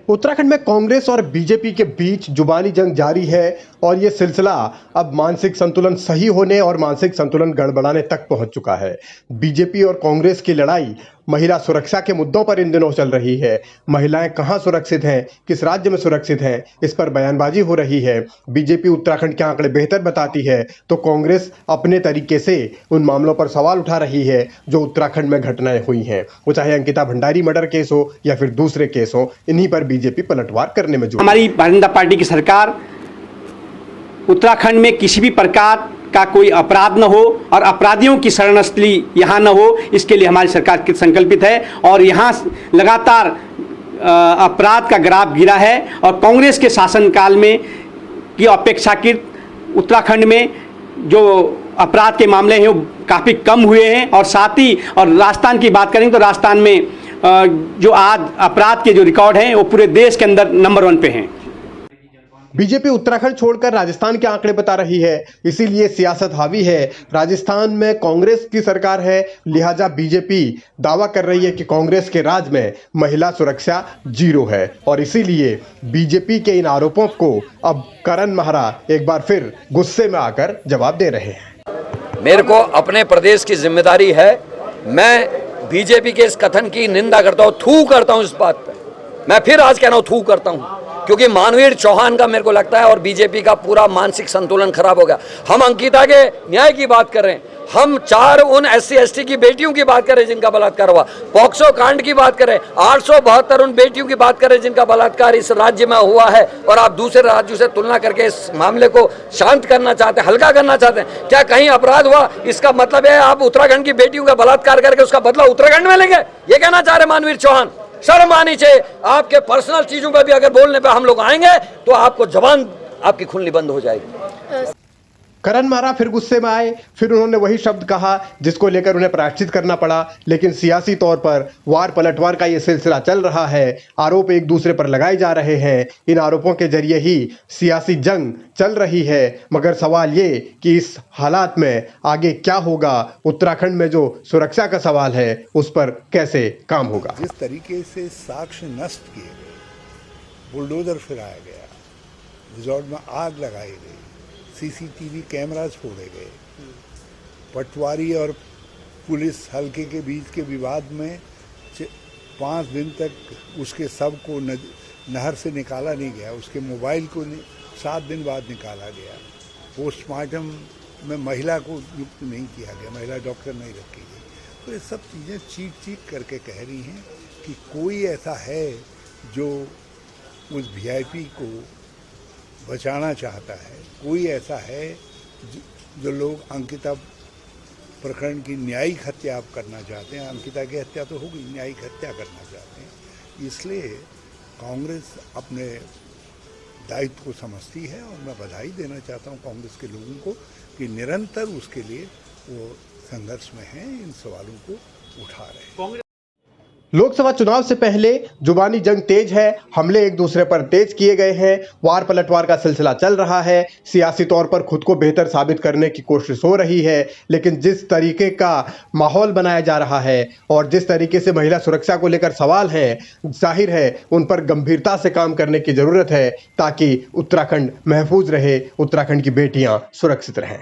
उत्तराखंड में कांग्रेस और बीजेपी के बीच जुबानी जंग जारी है और ये सिलसिला अब मानसिक संतुलन सही होने और मानसिक संतुलन गड़बड़ाने तक पहुंच चुका है। बीजेपी और कांग्रेस की लड़ाई महिला सुरक्षा के मुद्दों पर इन दिनों चल रही है। महिलाएं कहां सुरक्षित हैं, किस राज्य में सुरक्षित हैं, इस पर बयानबाजी हो रही है। बीजेपी उत्तराखंड के आंकड़े बेहतर बताती है तो कांग्रेस अपने तरीके से उन मामलों पर सवाल उठा रही है जो उत्तराखंड में घटनाएं हुई हैं। वो चाहे अंकिता भंडारी मर्डर केस हो या फिर दूसरे केस हो, इन्हीं पर बीजेपी पलटवार करने में जुटी। हमारी भारतीय जनता पार्टी की सरकार उत्तराखंड में किसी भी प्रकार का कोई अपराध न हो और अपराधियों की शरणस्थली यहाँ न हो, इसके लिए हमारी सरकार कृत संकल्पित है। और यहाँ लगातार अपराध का ग्राफ गिरा है और कांग्रेस के शासनकाल में की अपेक्षाकृत उत्तराखंड में जो अपराध के मामले हैं वो काफ़ी कम हुए हैं। और साथ ही और राजस्थान की बात करें तो राजस्थान में जो आज अपराध के जो रिकॉर्ड हैं वो पूरे देश के अंदर नंबर 1 पे हैं। बीजेपी उत्तराखंड छोड़कर राजस्थान के आंकड़े बता रही है, इसीलिए सियासत हावी है। राजस्थान में कांग्रेस की सरकार है, लिहाजा बीजेपी दावा कर रही है कि कांग्रेस के राज में महिला सुरक्षा 0 है और इसीलिए बीजेपी के इन आरोपों को अब करण महरा एक बार फिर गुस्से में आकर जवाब दे रहे हैं। मेरे को अपने प्रदेश की जिम्मेदारी है। मैं बीजेपी के इस कथन की निंदा करता हूँ, थू करता हूँ इस बात पे। मैं फिर आज कह रहा हूँ, थू करता हूँ, क्योंकि मानवीर चौहान का मेरे को लगता है और बीजेपी का पूरा मानसिक संतुलन खराब हो गया। हम अंकिता के न्याय की बात कर रहे हैं, हम 4 उन SC ST की बेटियों की बात कर रहे हैं जिनका बलात्कार हुआ, पॉक्सो कांड की बात कर रहे हैं, 872 उन बेटियों की बात कर रहे हैं जिनका बलात्कार इस राज्य में हुआ है। और आप दूसरे राज्यों से तुलना करके इस मामले को शांत करना चाहते हैं, हल्का करना चाहते हैं। क्या कहीं अपराध हुआ इसका मतलब है आप उत्तराखंड की बेटियों का बलात्कार करके उसका बदला उत्तराखंड में लेंगे? ये कहना चाह रहे मानवीर चौहान? शर्म आनी चाहिए। आपके पर्सनल चीजों पे भी अगर बोलने पे हम लोग आएंगे तो आपको जबान आपकी खुलनी बंद हो जाएगी। करण महरा फिर गुस्से में आए, फिर उन्होंने वही शब्द कहा जिसको लेकर उन्हें प्रायश्चित करना पड़ा। लेकिन सियासी तौर पर वार पलटवार का ये सिलसिला चल रहा है, आरोप एक दूसरे पर लगाए जा रहे हैं। इन आरोपों के जरिए ही सियासी जंग चल रही है। मगर सवाल ये कि इस हालात में आगे क्या होगा, उत्तराखंड में जो सुरक्षा का सवाल है उस पर कैसे काम होगा। जिस तरीके से साक्ष्य नष्ट किए गए, बुलडोजर फिराया गया, रिजॉर्ट में आग लगाई गई, CCTV कैमरास फोड़े गए, पटवारी और पुलिस हल्के के बीच के विवाद में 5 दिन तक उसके शव को नहर से निकाला नहीं गया, उसके मोबाइल को 7 दिन बाद निकाला गया, पोस्टमार्टम में महिला को युक्त नहीं किया गया, महिला डॉक्टर नहीं रखी गई। तो ये सब चीज़ें चीख करके कह रही हैं कि कोई ऐसा है जो उस VIP को बचाना चाहता है, कोई ऐसा है जो लोग अंकिता प्रकरण की न्यायिक हत्या आप करना चाहते हैं। अंकिता की हत्या तो होगी, न्यायिक हत्या करना चाहते हैं। इसलिए कांग्रेस अपने दायित्व को समझती है और मैं बधाई देना चाहता हूं कांग्रेस के लोगों को कि निरंतर उसके लिए वो संघर्ष में हैं, इन सवालों को उठा रहे हैं। लोकसभा चुनाव से पहले जुबानी जंग तेज है, हमले एक दूसरे पर तेज किए गए हैं, वार पलटवार का सिलसिला चल रहा है, सियासी तौर पर खुद को बेहतर साबित करने की कोशिश हो रही है। लेकिन जिस तरीके का माहौल बनाया जा रहा है और जिस तरीके से महिला सुरक्षा को लेकर सवाल है, जाहिर है उन पर गंभीरता से काम करने की जरूरत है ताकि उत्तराखंड महफूज रहे, उत्तराखंड की बेटियां सुरक्षित रहें।